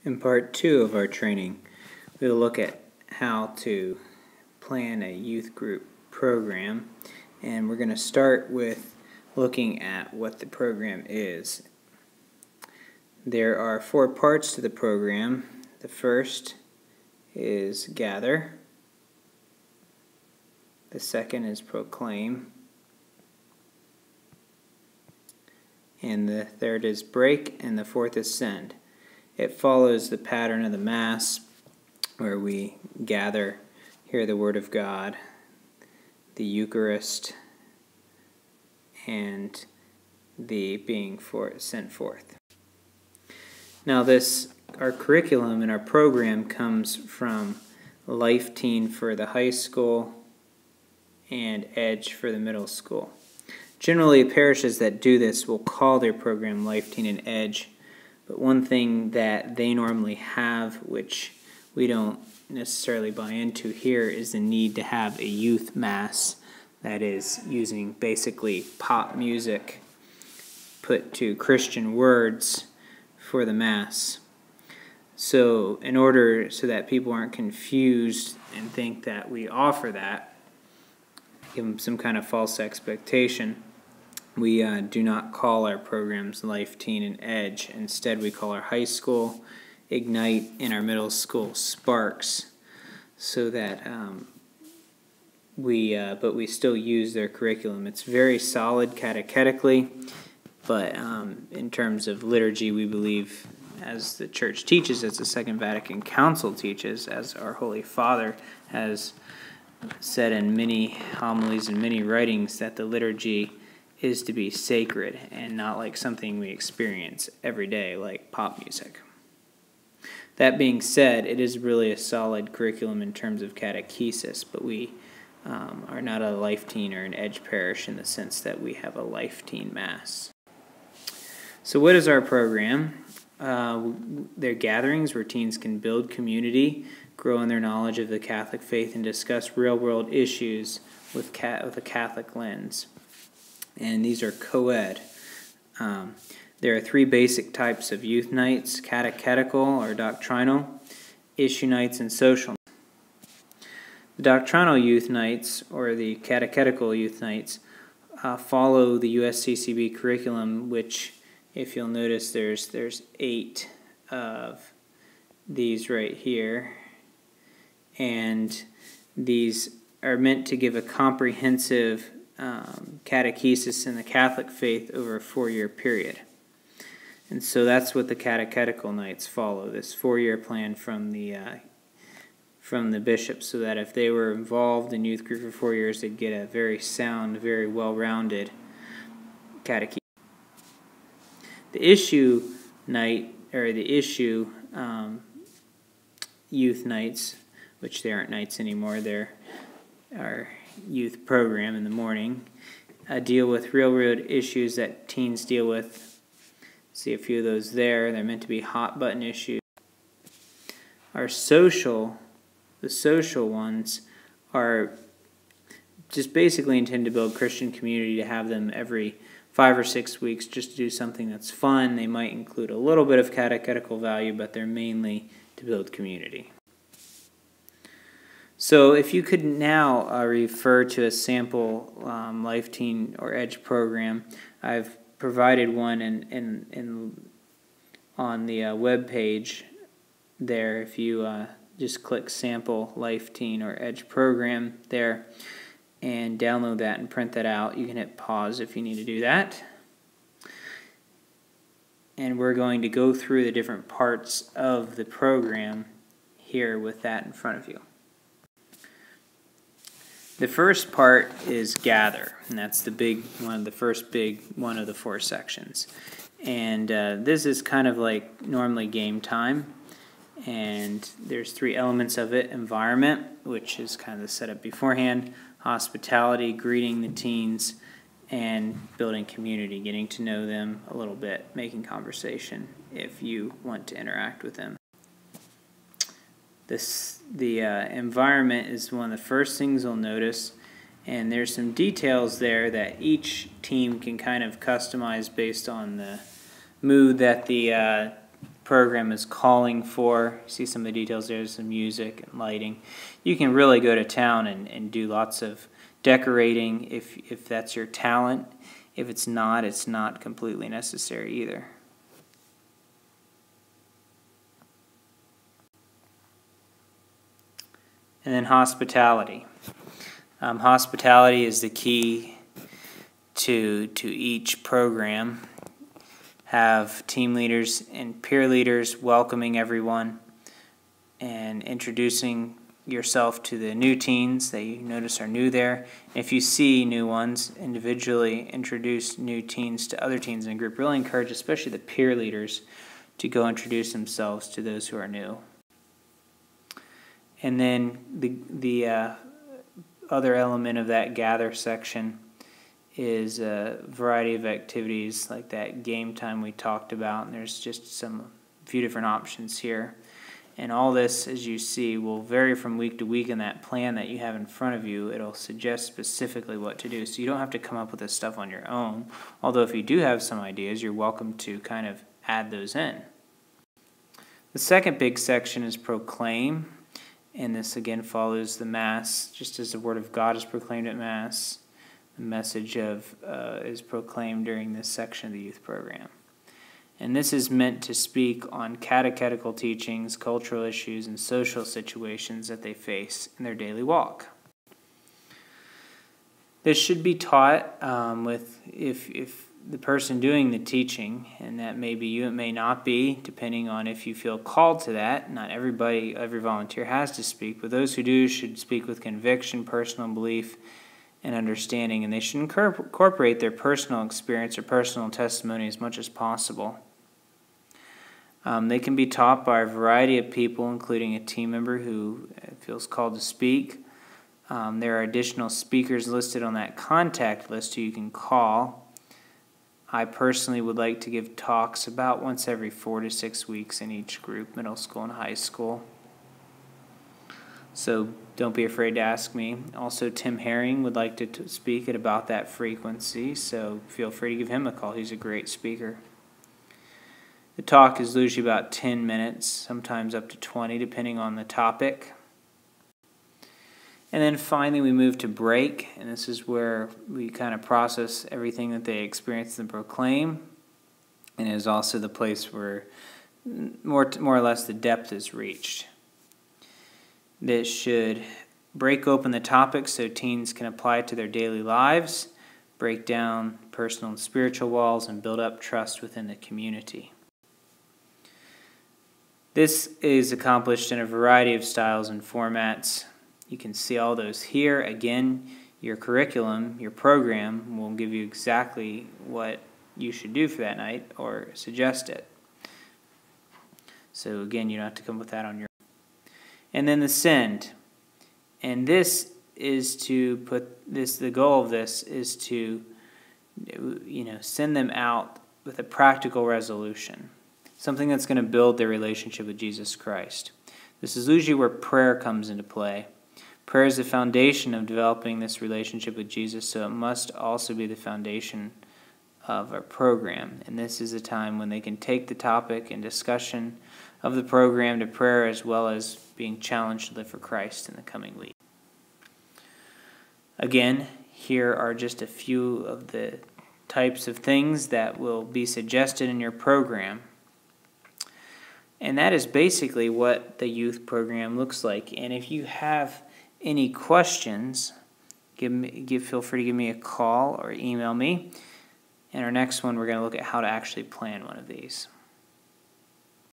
In part 2 of our training, we'll look at how to plan a youth group program, and we're going to start with looking at what the program is. There are 4 parts to the program. The first is gather, the second is proclaim, and the third is break, and the fourth is send. It follows the pattern of the Mass, where we gather, hear the Word of God, the Eucharist, and the being sent forth. Now our curriculum and our program comes from Life Teen for the high school and Edge for the middle school. Generally, parishes that do this will call their program Life Teen and Edge, but one thing that they normally have, which we don't necessarily buy into here, is the need to have a youth mass that is using basically pop music put to Christian words for the Mass. So in order so that people aren't confused and think that we offer that, give them some kind of false expectation, we do not call our programs Life Teen and Edge. Instead, we call our high school Ignite and our middle school Sparks, so that but we still use their curriculum. It's very solid catechetically, but in terms of liturgy, we believe, as the Church teaches, as the Second Vatican Council teaches, as our Holy Father has said in many homilies and many writings, that the liturgy is to be sacred and not like something we experience every day like pop music. That being said, it is really a solid curriculum in terms of catechesis, but we are not a Life Teen or an Edge parish in the sense that we have a Life Teen Mass. So what is our program? They're gatherings where teens can build community, grow in their knowledge of the Catholic faith, and discuss real-world issues with a Catholic lens. And these are co-ed. There are 3 basic types of youth nights: catechetical or doctrinal, issue nights, and social. The doctrinal youth nights or the catechetical youth nights follow the USCCB curriculum, which, if you'll notice, there's 8 of these right here, and these are meant to give a comprehensive catechesis in the Catholic faith over a 4-year period. And so that's what the catechetical nights follow, this 4-year plan from the bishop, so that if they were involved in youth group for 4 years, they'd get a very sound, very well-rounded catechesis. The issue night, or the issue youth nights, which they aren't nights anymore, they're our youth program in the morning, deal with real-world issues that teens deal with. See a few of those there. They're meant to be hot-button issues. The social ones are just basically intended to build Christian community, to have them every 5 or 6 weeks, just to do something that's fun. They might include a little bit of catechetical value, but they're mainly to build community. So if you could now refer to a sample Life Teen or Edge program, I've provided one on the web page there. If you just click sample Life Teen or Edge program there and download that and print that out, you can hit pause if you need to do that. And we're going to go through the different parts of the program here with that in front of you. The first part is gather, and that's the big one, the first big one of the 4 sections. And this is kind of like normally game time, and there's 3 elements of it: environment, which is kind of the setup beforehand; hospitality, greeting the teens; and building community, getting to know them a little bit, making conversation if you want to interact with them. The environment is one of the first things you'll notice, and there's some details there that each team can kind of customize based on the mood that the program is calling for. You see some of the details there, some music and lighting. You can really go to town and do lots of decorating if that's your talent. If it's not completely necessary either. And then hospitality. Hospitality is the key to each program. Have team leaders and peer leaders welcoming everyone and introducing yourself to the new teens that you notice are new there. If you see new ones, individually introduce new teens to other teens in a group. Really encourage, especially the peer leaders, to go introduce themselves to those who are new. And then the other element of that gather section is a variety of activities like that game time we talked about, and there's just a few different options here. And all this, as you see, will vary from week to week in that plan that you have in front of you. It'll suggest specifically what to do, so you don't have to come up with this stuff on your own, although if you do have some ideas, you're welcome to kind of add those in. The second big section is proclaim, and this again follows the Mass, just as the Word of God is proclaimed at Mass. The message is proclaimed during this section of the youth program. And this is meant to speak on catechetical teachings, cultural issues, and social situations that they face in their daily walk. This should be taught if the person doing the teaching, and that may be you, it may not be, depending on if you feel called to that. Not every volunteer has to speak, but those who do should speak with conviction, personal belief, and understanding, and they should incorporate their personal experience or personal testimony as much as possible. They can be taught by a variety of people, including a team member who feels called to speak. There are additional speakers listed on that contact list who you can call. I personally would like to give talks about once every 4 to 6 weeks in each group, middle school and high school. So don't be afraid to ask me. Also, Tim Herring would like to speak at about that frequency, so feel free to give him a call. He's a great speaker. The talk is usually about 10 minutes, sometimes up to 20, depending on the topic. And then finally we move to break, and this is where we kind of process everything that they experience and proclaim, and it is also the place where more or less the depth is reached. This should break open the topic so teens can apply it to their daily lives, break down personal and spiritual walls, and build up trust within the community. This is accomplished in a variety of styles and formats. You can see all those here. Again, your curriculum, your program, will give you exactly what you should do for that night or suggest it. So again, you don't have to come up with that on your own. And then the send. And this is to the goal of this is to, send them out with a practical resolution. Something that's going to build their relationship with Jesus Christ. This is usually where prayer comes into play. Prayer is the foundation of developing this relationship with Jesus, so it must also be the foundation of our program. And this is a time when they can take the topic and discussion of the program to prayer, as well as being challenged to live for Christ in the coming week. Again, here are just a few of the types of things that will be suggested in your program. And that is basically what the youth program looks like. And if you have any questions, feel free to give me a call or email me. In our next one, we're going to look at how to actually plan one of these.